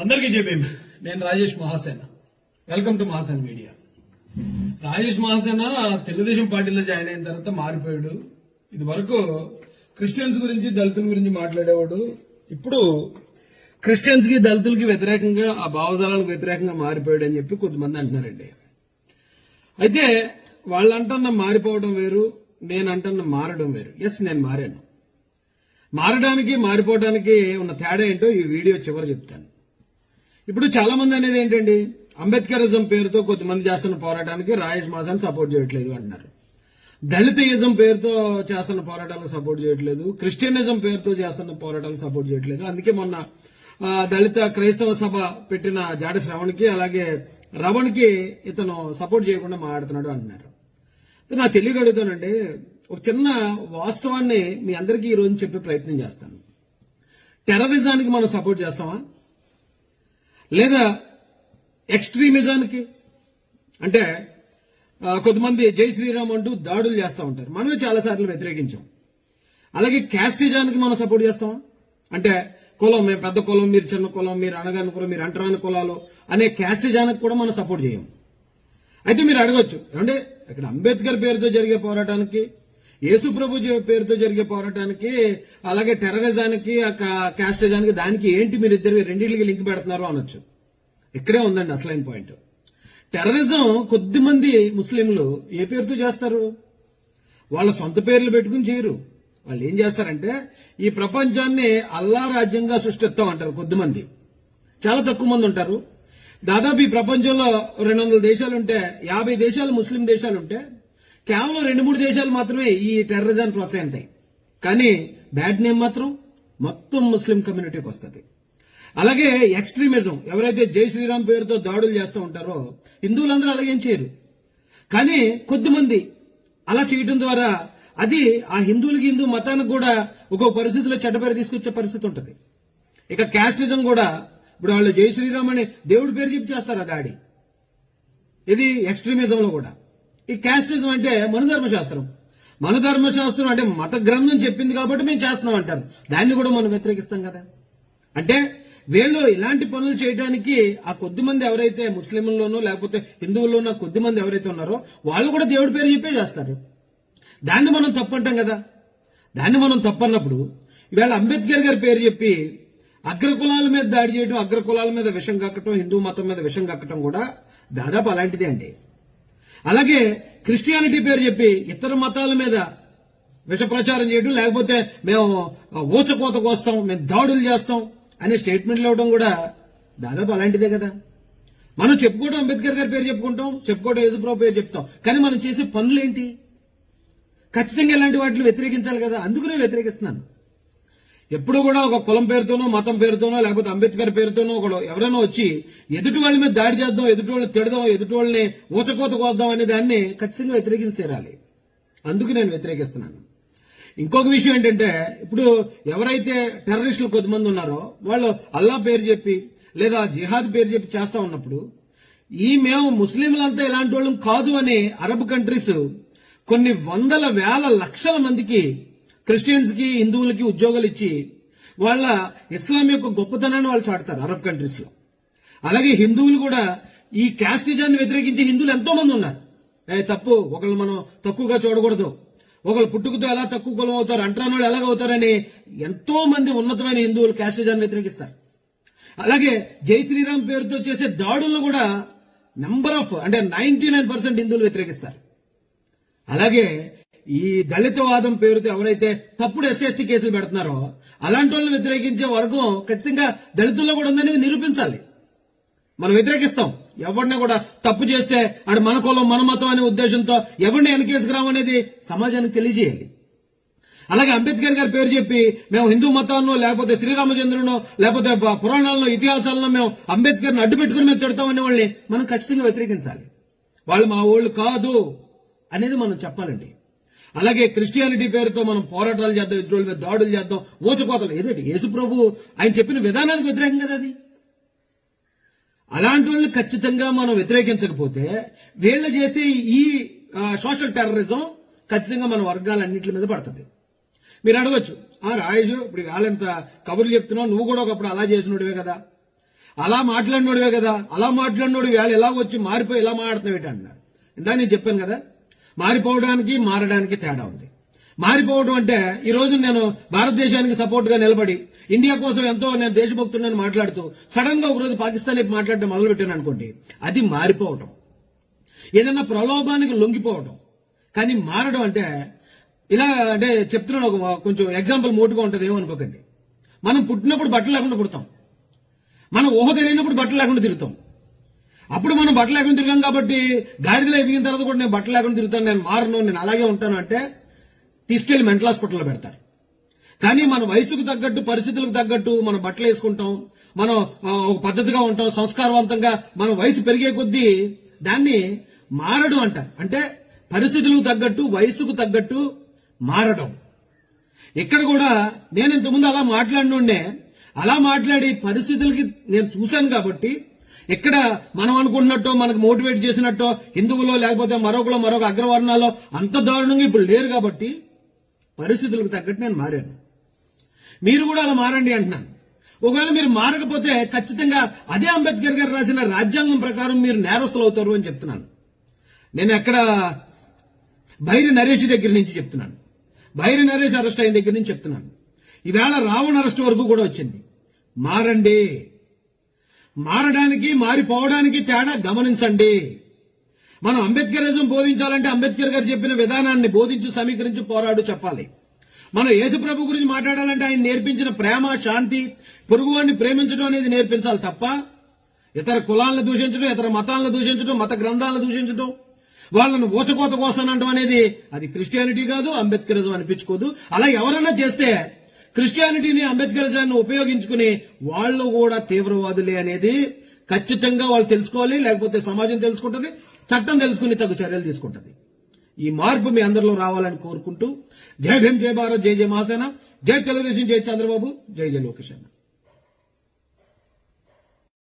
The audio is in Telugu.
అందరికీ చెప్పేం నేను Rajesh Mahasena. Welcome to Mahasena media. Rajesh Mahasena Telugu Desam పార్టీలో జాయిన్ అయిన తర్వాత మారిపోయాడు. ఇది వరకు క్రిస్టియన్స్ గురించి దళితుల గురించి మాట్లాడేవాడు. ఇప్పుడు క్రిస్టియన్స్ కి దళితులకి వ్యతిరేకంగా ఆ భావజాలకు వ్యతిరేకంగా మారిపోయాడు అని చెప్పి కొంతమంది అంటున్నారండి. అయితే వాళ్ళు అంటున్న మారిపోవడం వేరు, నేను అంటున్న మారడం వేరు. ఎస్, నేను మారాను. మారడానికి మారిపోవడానికి ఉన్న తేడా ఏంటో ఈ వీడియో చివరి చెప్తాను. ఇప్పుడు చాలా మంది అనేది ఏంటండి, అంబేద్కరిజం పేరుతో కొంతమంది చేస్తున్న పోరాటానికి రాజేష్ మహాసేన సపోర్ట్ చేయట్లేదు అంటున్నారు. దళితయిజం పేరుతో చేస్తున్న పోరాటాలకు సపోర్ట్ చేయట్లేదు, క్రిస్టియనిజం పేరుతో చేస్తున్న పోరాటాలకు సపోర్ట్ చేయట్లేదు. అందుకే మొన్న దళిత క్రైస్తవ సభ పెట్టిన జాడ శ్రవణ్కి అలాగే రవణ్కి ఇతను సపోర్ట్ చేయకుండా మాట్లాడుతున్నాడు అంటున్నారు. నాకు తెలియక అడుగుతానండి, ఒక చిన్న వాస్తవాన్ని మీ అందరికీ ఈ రోజు చెప్పే ప్రయత్నం చేస్తాను. టెర్రరిజానికి మనం సపోర్ట్ చేస్తామా, లేదా ఎక్స్ట్రీమిజానికి? అంటే కొంతమంది జై శ్రీరామ్ అంటూ దాడులు చేస్తూ ఉంటారు, మనమే చాలాసార్లు వ్యతిరేకించాం. అలాగే క్యాస్టిజానికి మనం సపోర్ట్ చేస్తామా? అంటే కులం, మేము పెద్ద కులం, మీరు చిన్న కులం, మీరు అనగాని కులం, మీరు అంటరాని కులాలు అనే క్యాస్టిజానికి కూడా మనం సపోర్ట్ చేయం. అయితే మీరు అడగొచ్చు, ఏమంటే ఇక్కడ అంబేద్కర్ పేరుతో జరిగే పోరాటానికి, యేసు ప్రభు పేరుతో జరిగే పోరాటానికి, అలాగే టెర్రరిజానికి, క్యాస్టిజానికి దానికి ఏంటి మీరు ఇద్దరు రెండింటికి లింక్ పెడుతున్నారు అనొచ్చు. ఇక్కడే ఉందండి అసలైన పాయింట్. టెర్రరిజం కొద్దిమంది ముస్లింలు ఏ పేరుతో చేస్తారు? వాళ్ళ సొంత పేర్లు పెట్టుకుని చేయరు. వాళ్ళు ఏం చేస్తారంటే ఈ ప్రపంచాన్ని అల్లా రాజ్యంగా సృష్టిస్తాం అంటారు కొద్దిమంది. చాలా తక్కువ మంది ఉంటారు. దాదాపు ఈ ప్రపంచంలో 200 దేశాలుంటే 50 దేశాలు ముస్లిం దేశాలుంటే కేవలం 2-3 దేశాలు మాత్రమే ఈ టెర్రరిజాన్ని ప్రోత్సహిస్తాయి. కానీ బ్యాడ్ నేమ్ మాత్రం మొత్తం ముస్లిం కమ్యూనిటీకి వస్తుంది. అలాగే ఎక్స్ట్రీమిజం, ఎవరైతే జై శ్రీరామ్ పేరుతో దాడులు చేస్తూ ఉంటారో హిందువులందరూ అలాగేం చేయరు. కానీ కొద్దిమంది అలా చేయడం ద్వారా అది ఆ హిందువులకి, హిందూ మతానికి కూడా ఒక్కొక్క పరిస్థితిలో చెడ్డపేరు తీసుకొచ్చే పరిస్థితి ఉంటుంది. ఇక క్యాస్టిజం కూడా, ఇప్పుడు వాళ్ళు జై శ్రీరామ్ అని దేవుడి పేరు చెప్పి చేస్తారు ఆ దాడి. ఇది ఎక్స్ట్రీమిజంలో కూడా. ఈ క్యాస్టిజం అంటే మనుధర్మశాస్త్రం. మనుధర్మశాస్త్రం అంటే మత గ్రంథం చెప్పింది కాబట్టి మేము చేస్తున్నాం అంటారు. దాన్ని కూడా మనం వ్యతిరేకిస్తాం కదా. అంటే వీళ్ళు ఇలాంటి పనులు చేయడానికి ఆ కొద్దిమంది ఎవరైతే ముస్లింల్లోనూ లేకపోతే హిందువుల్లోనూ కొద్దిమంది ఎవరైతే ఉన్నారో వాళ్ళు కూడా దేవుడి పేరు చెప్పే చేస్తారు. దాన్ని మనం తప్పంటాం కదా. దాన్ని మనం తప్పన్నప్పుడు ఇవాళ అంబేద్కర్ గారి పేరు చెప్పి అగ్రకులాల మీద దాడి చేయడం, అగ్రకులాల మీద విషం కక్కటం, హిందూ మతం మీద విషం కక్కటం కూడా దాదాపు అలాంటిదే అండి. అలాగే క్రిస్టియానిటీ పేరు చెప్పి ఇతర మతాల మీద విష ప్రచారం చేయడం, లేకపోతే మేము ఊచకోత కోస్తాం, మేము దాడులు చేస్తాం అనే స్టేట్మెంట్లు ఇవ్వడం కూడా దాదాపు అలాంటిదే కదా. మనం చెప్పుకోవడం అంబేద్కర్ గారి పేరు చెప్పుకుంటాం, చెప్పుకోవడం యేసుప్రభు పేరు చెప్తాం, కానీ మనం చేసే పనులేంటి? ఖచ్చితంగా ఇలాంటి వాటిని వ్యతిరేకించాలి కదా. అందుకనే వ్యతిరేకిస్తున్నాను. ఎప్పుడు కూడా ఒక కులం పేరుతోనో, మతం పేరుతోనో, లేకపోతే అంబేద్కర్ పేరుతోనో ఒకడు ఎవరైనా వచ్చి ఎదుటి వాళ్ళ మీద దాడి చేద్దాం, ఎదుటి వాళ్ళని తిడదాం, ఎదుటి వాళ్ళని ఊచకోత కోద్దాం అనే దాన్ని ఖచ్చితంగా వ్యతిరేకించి తీరాలి. అందుకు నేను వ్యతిరేకిస్తున్నాను. ఇంకొక విషయం ఏంటంటే, ఇప్పుడు ఎవరైతే టెర్రరిస్టులు కొద్దిమంది ఉన్నారో వాళ్ళు అల్లా పేరు చెప్పి లేదా జిహాద్ పేరు చెప్పి చేస్తా ఉన్నప్పుడు మేము ముస్లింలంతా ఇలాంటి వాళ్ళం కాదు అని అరబ్ కంట్రీస్ కొన్ని వందల వేల లక్షల మందికి, క్రిస్టియన్స్ కి, హిందువులకి ఉద్యోగాలు ఇచ్చి వాళ్ళ ఇస్లాం యొక్క గొప్పతనాన్ని వాళ్ళు చాటుతారు అరబ్ కంట్రీస్ లో. అలాగే హిందువులు కూడా ఈ క్యాస్టిజాన్ని వ్యతిరేకించే హిందువులు ఎంతో మంది ఉన్నారు. తప్పు, ఒకళ్ళు మనం తక్కువగా చూడకూడదు, ఒకళ్ళు పుట్టుకతో ఎలా తక్కువ కులం అవుతారు, అంటరాని వాళ్ళు ఎలాగవుతారని ఎంతో మంది ఉన్నతమైన హిందువులు క్యాస్టిజాన్ని వ్యతిరేకిస్తారు. అలాగే జై శ్రీరామ్ పేరుతో చేసే దాడులను కూడా నెంబర్ ఆఫ్ అంటే 99% హిందువులు వ్యతిరేకిస్తారు. అలాగే ఈ దళితవాదం పేరుతో ఎవరైతే తప్పుడు ఎస్సీ కేసులు పెడుతున్నారో అలాంటి వాళ్ళని వ్యతిరేకించే వర్గం ఖచ్చితంగా దళితుల్లో కూడా ఉందనేది నిరూపించాలి. మనం వ్యతిరేకిస్తాం. ఎవరిని కూడా తప్పు చేస్తే అటు మన కులం, మన మతం అనే ఉద్దేశంతో ఎవరిని వెనకేసుకురామనేది సమాజానికి తెలియజేయాలి. అలాగే అంబేద్కర్ గారి పేరు చెప్పి మేము హిందూ మతాన్నో, లేకపోతే శ్రీరామచంద్రునో, లేకపోతే పురాణాలను, ఇతిహాసాలను మేము అంబేద్కర్ని అడ్డు పెట్టుకుని మేము తిడతామనే వాళ్ళని మనం ఖచ్చితంగా వ్యతిరేకించాలి. వాళ్ళు మా వాళ్ళు కాదు అనేది మనం చెప్పాలండి. అలాగే క్రిస్టియానిటీ పేరుతో మనం పోరాటాలు చేద్దాం, ఎదుటి మీద దాడులు చేద్దాం, ఊచకోతలు, ఏదేంటి యేసు ప్రభు ఆయన చెప్పిన విధానానికి వ్యతిరేకం కదా అది. అలాంటి వాళ్ళని ఖచ్చితంగా మనం వ్యతిరేకించకపోతే వీళ్ళు చేసే ఈ సోషల్ టెర్రరిజం ఖచ్చితంగా మన వర్గాలన్నింటి మీద పడుతుంది. మీరు అడగచ్చు, రాజేష్ ఇప్పుడు వాళ్ళెంత కబుర్లు చెప్తున్నావు, నువ్వు కూడా ఒకప్పుడు అలా చేసినోడివే కదా, అలా మాట్లాడినోడివే కదా, అలా మాట్లాడినోడు వేళ ఎలా వచ్చి మారిపోయి ఎలా మాట్లాడుతున్నావు అన్నారు. ఇందా నేను చెప్పాను కదా, మారిపోవడానికి మారడానికి తేడా ఉంది. మారిపోవడం అంటే ఈ రోజు నేను భారతదేశానికి సపోర్ట్ గా నిలబడి ఇండియా కోసం ఎంతో నేను దేశభక్తుడిని మాట్లాడుతూ సడన్ గా ఒకరోజు పాకిస్తాన్ వైపు మాట్లాడడం మొదలు పెట్టాను అనుకోండి, అది మారిపోవటం. ఏదైనా ప్రలోభానికి లొంగిపోవడం. కానీ మారడం అంటే ఇలా అంటే చెప్తున్నాను, ఒక కొంచెం ఎగ్జాంపుల్ మోటుగా ఉంటుంది, ఏమనుకోకండి. మనం పుట్టినప్పుడు బట్టలు లేకుండా పుడతాం, మనం ఊహ తెలియనప్పుడు బట్టలు లేకుండా తిరుగుతాం. అప్పుడు మనం బట్టలు లేకుండా తిరిగాం కాబట్టి గాడిదలో ఎదిగిన తర్వాత కూడా నేను బట్టలు లేకుండా తిరుగుతాను, నేను మారను, నేను అలాగే ఉంటాను అంటే తీసుకెళ్లి మెంటల్ హాస్పిటల్లో పెడతారు. కానీ మన వయసుకు తగ్గట్టు పరిస్థితులకు తగ్గట్టు మనం బట్టలు వేసుకుంటాం, మనం ఒక పద్ధతిగా ఉంటాం, సంస్కారవంతంగా మన వయసు పెరిగే కొద్దీ దాన్ని మారడం అంటారు. అంటే పరిస్థితులకు తగ్గట్టు వయసుకు తగ్గట్టు మారడం. ఇక్కడ కూడా నేను ఇంతకుముందు అలా మాట్లాడినోడ్నే, అలా మాట్లాడి పరిస్థితులకి నేను చూశాను కాబట్టి ఇక్కడ మనం అనుకుంటున్నట్టు మనకు మోటివేట్ చేసినట్టు హిందువులో లేకపోతే మరొక అగ్రవర్ణాల్లో అంత దారుణంగా ఇప్పుడు లేరు కాబట్టి పరిస్థితులకు తగ్గట్టు నేను మారాను. మీరు కూడా అలా మారండి అంటున్నాను. ఒకవేళ మీరు మారకపోతే ఖచ్చితంగా అదే అంబేద్కర్ గారు రాసిన రాజ్యాంగం ప్రకారం మీరు నేరస్తులు అవుతారు అని చెప్తున్నాను. నేను ఎక్కడ బైరి నరేష్ దగ్గర నుంచి చెప్తున్నాను, బైరి నరేష్ అరెస్ట్ అయిన దగ్గర నుంచి చెప్తున్నాను. ఈవేళ రావణ్ అరెస్ట్ వరకు కూడా వచ్చింది. మారండి. మారడానికి మారిపోవడానికి తేడా గమనించండి. మనం అంబేద్కరిజం బోధించాలంటే అంబేద్కర్ గారు చెప్పిన విధానాన్ని బోధించి సమీకరించి పోరాడు చెప్పాలి. మనం యేసుప్రభు గురించి మాట్లాడాలంటే ఆయన నేర్పించిన ప్రేమ, శాంతి, పొరుగువాడిని ప్రేమించడం అనేది నేర్పించాలి తప్ప ఇతర కులాలను దూషించడం, ఇతర మతాలను దూషించడం, మత గ్రంథాలను దూషించడం, వాళ్ళను ఊచకోత కోసనంటం అనేది అది క్రిస్టియానిటీ కాదు, అంబేద్కరిజం అనిపించుకోదు. అలా ఎవరైనా చేస్తే క్రిస్టియానిటీని అంబేద్కరిజాన్ని ఉపయోగించుకుని వాళ్ళు కూడా తీవ్రవాదులే అనేది ఖచ్చితంగా వాళ్ళు తెలుసుకోవాలి. లేకపోతే సమాజం తెలుసుకుంటది, చట్టం తెలుసుకుని తగు చర్యలు తీసుకుంటది. ఈ మార్పు మీ అందరిలో రావాలని కోరుకుంటూ జై భీమ్, జై భారత్, జై జై మహాసేన, జై తెలుగుదేశం, జై చంద్రబాబు, జై జై లోకేష్ అన్న.